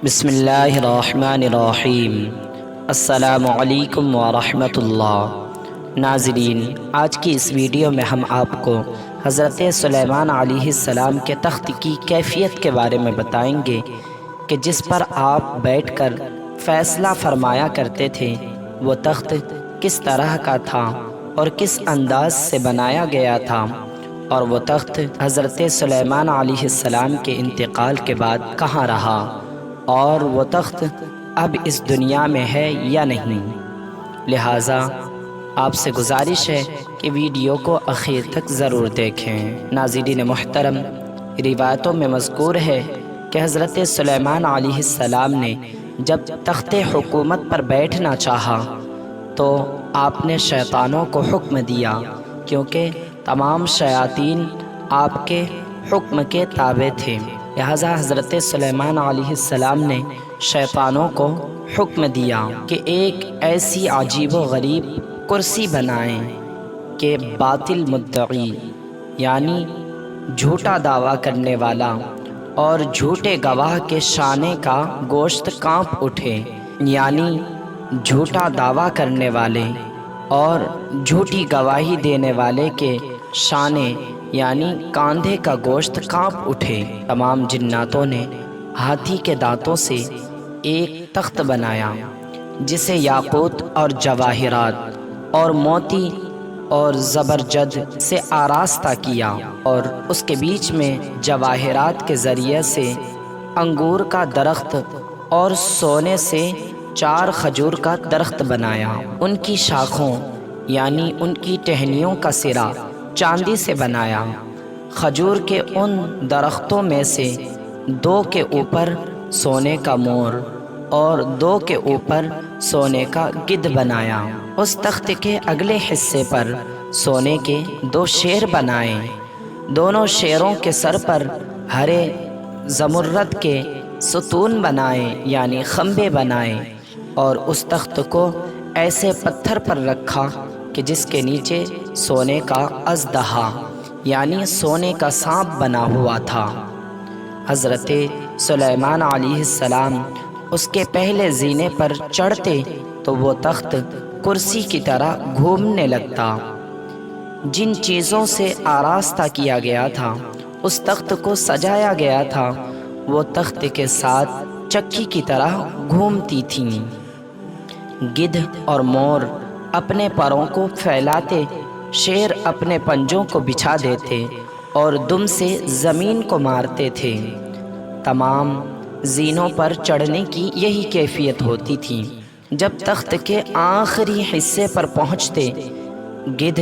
بسم اللہ الرحمن الرحیم۔ السلام علیکم ورحمۃ اللہ۔ ناظرین، آج کی اس ویڈیو میں ہم آپ کو حضرت سلیمان علیہ السلام کے تخت کی کیفیت کے بارے میں بتائیں گے کہ جس پر آپ بیٹھ کر فیصلہ فرمایا کرتے تھے وہ تخت کس طرح کا تھا اور کس انداز سے بنایا گیا تھا، اور وہ تخت حضرت سلیمان علیہ السلام کے انتقال کے بعد کہاں رہا، اور وہ تخت اب اس دنیا میں ہے یا نہیں۔ لہٰذا آپ سے گزارش ہے کہ ویڈیو کو آخر تک ضرور دیکھیں۔ ناظرین محترم، روایتوں میں مذکور ہے کہ حضرت سلیمان علیہ السلام نے جب تخت حکومت پر بیٹھنا چاہا تو آپ نے شیطانوں کو حکم دیا، کیونکہ تمام شیاطین آپ کے حکم کے تابع تھے۔ لہذا حضرت سلیمان علیہ السلام نے شیطانوں کو حکم دیا کہ ایک ایسی عجیب و غریب کرسی بنائیں کہ باطل مدعی یعنی جھوٹا دعویٰ کرنے والا اور جھوٹے گواہ کے شانے کا گوشت کانپ اٹھے، یعنی جھوٹا دعویٰ کرنے والے اور جھوٹی گواہی دینے والے کے شانے یعنی کاندھے کا گوشت کانپ اٹھے۔ تمام جناتوں نے ہاتھی کے دانتوں سے ایک تخت بنایا جسے یاقوت اور جواہرات اور موتی اور زبرجد سے آراستہ کیا، اور اس کے بیچ میں جواہرات کے ذریعے سے انگور کا درخت اور سونے سے 4 کھجور کا درخت بنایا۔ ان کی شاخوں یعنی ان کی ٹہنیوں کا سرا چاندی سے بنایا۔ کھجور کے ان درختوں میں سے 2 کے اوپر سونے کا مور اور 2 کے اوپر سونے کا گدھ بنایا۔ اس تخت کے اگلے حصے پر سونے کے 2 شیر بنائے۔ دونوں شیروں کے سر پر ہرے زمرد کے ستون بنائے یعنی کھمبے بنائے، اور اس تخت کو ایسے پتھر پر رکھا کہ جس کے نیچے سونے کا اژدہا یعنی سونے کا سانپ بنا ہوا تھا۔ حضرت سلیمان علیہ السلام اس کے پہلے زینے پر چڑھتے تو وہ تخت کرسی کی طرح گھومنے لگتا۔ جن چیزوں سے آراستہ کیا گیا تھا، اس تخت کو سجایا گیا تھا، وہ تخت کے ساتھ چکی کی طرح گھومتی تھیں۔ گدھ اور مور اپنے پروں کو پھیلاتے، شیر اپنے پنجوں کو بچھا دیتے اور دم سے زمین کو مارتے تھے۔ تمام زینوں پر چڑھنے کی یہی کیفیت ہوتی تھی۔ جب تخت کے آخری حصے پر پہنچتے، گدھ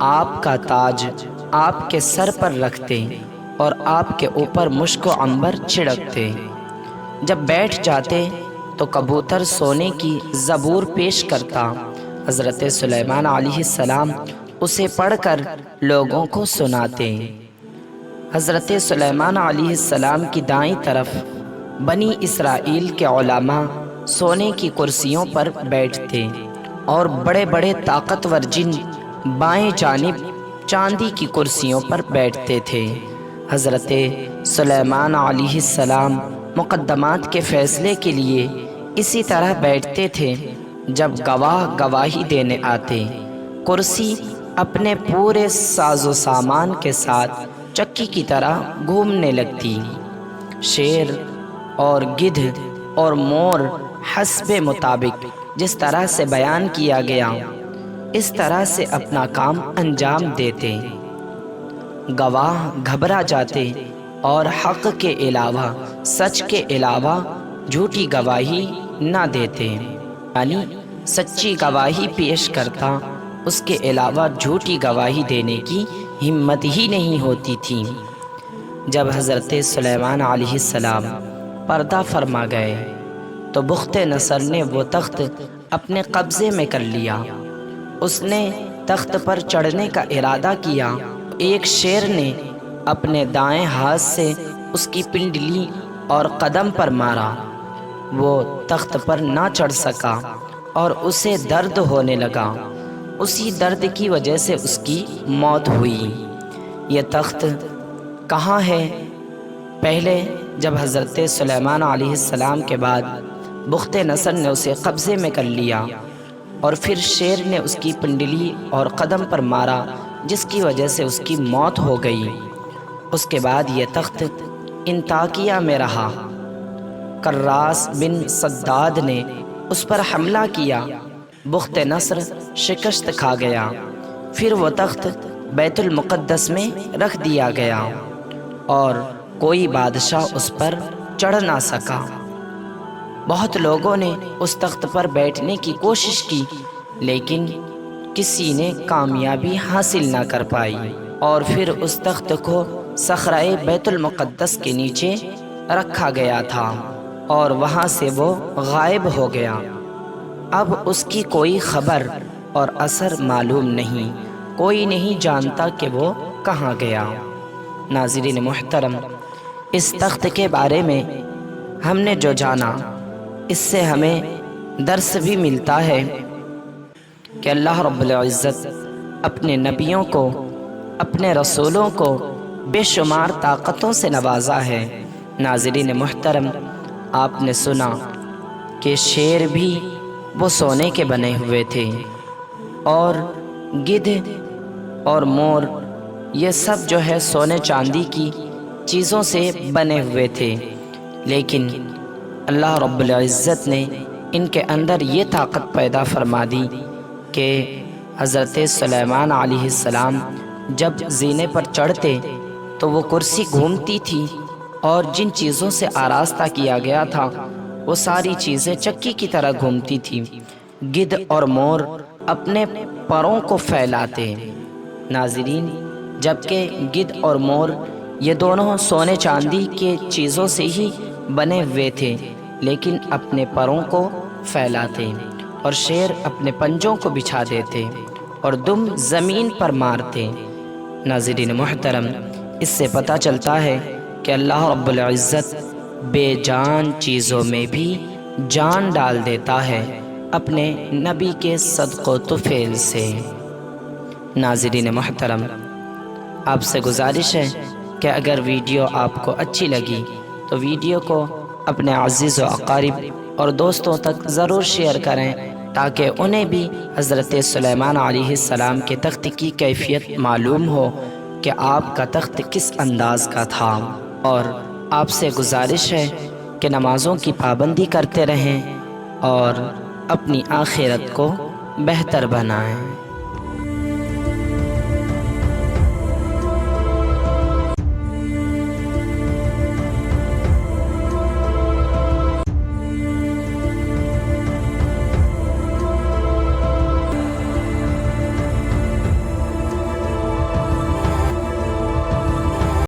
آپ کا تاج آپ کے سر پر رکھتے اور آپ کے اوپر مشک و عنبر چھڑکتے۔ جب بیٹھ جاتے تو کبوتر سونے کی زبور پیش کرتا۔ حضرت سلیمان علیہ السلام اسے پڑھ کر لوگوں کو سناتے۔ حضرت سلیمان علیہ السلام کی دائیں طرف بنی اسرائیل کے علماء سونے کی کرسیوں پر بیٹھتے، اور بڑے بڑے طاقتور جن بائیں جانب چاندی کی کرسیوں پر بیٹھتے تھے۔ حضرت سلیمان علیہ السلام مقدمات کے فیصلے کے لیے اسی طرح بیٹھتے تھے۔ جب گواہ گواہی دینے آتے، کرسی اپنے پورے ساز و سامان کے ساتھ چکی کی طرح گھومنے لگتی۔ شیر اور گدھ اور مور حسب مطابق جس طرح سے بیان کیا گیا اس طرح سے اپنا کام انجام دیتے۔ گواہ گھبرا جاتے اور حق کے علاوہ سچ کے علاوہ جھوٹی گواہی نہ دیتے، یعنی سچی گواہی پیش کرتا، اس کے علاوہ جھوٹی گواہی دینے کی ہمت ہی نہیں ہوتی تھی۔ جب حضرت سلیمان علیہ السلام پردہ فرما گئے تو بخت نصر نے وہ تخت اپنے قبضے میں کر لیا۔ اس نے تخت پر چڑھنے کا ارادہ کیا۔ ایک شیر نے اپنے دائیں ہاتھ سے اس کی پنڈلی اور قدم پر مارا۔ وہ تخت پر نہ چڑھ سکا اور اسے درد ہونے لگا۔ اسی درد کی وجہ سے اس کی موت ہوئی۔ یہ تخت کہاں ہے؟ پہلے جب حضرت سلیمان علیہ السلام کے بعد بخت نصر نے اسے قبضے میں کر لیا اور پھر شیر نے اس کی پنڈلی اور قدم پر مارا، جس کی وجہ سے اس کی موت ہو گئی۔ اس کے بعد یہ تخت انطاکیہ میں رہا۔ کراس بن صداد نے اس پر حملہ کیا، بخت نصر شکست کھا گیا، پھر وہ تخت بیت المقدس میں رکھ دیا گیا اور کوئی بادشاہ اس پر چڑھ نہ سکا۔ بہت لوگوں نے اس تخت پر بیٹھنے کی کوشش کی، لیکن کسی نے کامیابی حاصل نہ کر پائی، اور پھر اس تخت کو صخرۂ بیت المقدس کے نیچے رکھا گیا تھا اور وہاں سے وہ غائب ہو گیا۔ اب اس کی کوئی خبر اور اثر معلوم نہیں، کوئی نہیں جانتا کہ وہ کہاں گیا۔ ناظرین محترم، اس تخت کے بارے میں ہم نے جو جانا، اس سے ہمیں درس بھی ملتا ہے کہ اللہ رب العزت اپنے نبیوں کو، اپنے رسولوں کو بے شمار طاقتوں سے نوازا ہے۔ ناظرین محترم، آپ نے سنا کہ شیر بھی وہ سونے کے بنے ہوئے تھے، اور گدھ اور مور یہ سب جو ہے سونے چاندی کی چیزوں سے بنے ہوئے تھے، لیکن اللہ رب العزت نے ان کے اندر یہ طاقت پیدا فرما دی کہ حضرت سلیمان علیہ السلام جب زینے پر چڑھتے تو وہ کرسی گھومتی تھی، اور جن چیزوں سے آراستہ کیا گیا تھا وہ ساری چیزیں چکی کی طرح گھومتی تھی۔ گدھ اور مور اپنے پروں کو پھیلاتے۔ ناظرین، جبکہ گدھ اور مور یہ دونوں سونے چاندی کے چیزوں سے ہی بنے ہوئے تھے، لیکن اپنے پروں کو پھیلاتے، اور شیر اپنے پنجوں کو بچھا دیتے اور دم زمین پر مارتے۔ ناظرین محترم، اس سے پتہ چلتا ہے کہ اللہ رب العزت بے جان چیزوں میں بھی جان ڈال دیتا ہے اپنے نبی کے صدق و طفیل سے۔ ناظرین محترم، آپ سے گزارش ہے کہ اگر ویڈیو آپ کو اچھی لگی تو ویڈیو کو اپنے عزیز و اقارب اور دوستوں تک ضرور شیئر کریں، تاکہ انہیں بھی حضرت سلیمان علیہ السلام کے تخت کی کیفیت معلوم ہو کہ آپ کا تخت کس انداز کا تھا۔ اور آپ سے گزارش ہے کہ نمازوں کی پابندی کرتے رہیں اور اپنی آخرت کو بہتر بنائیں۔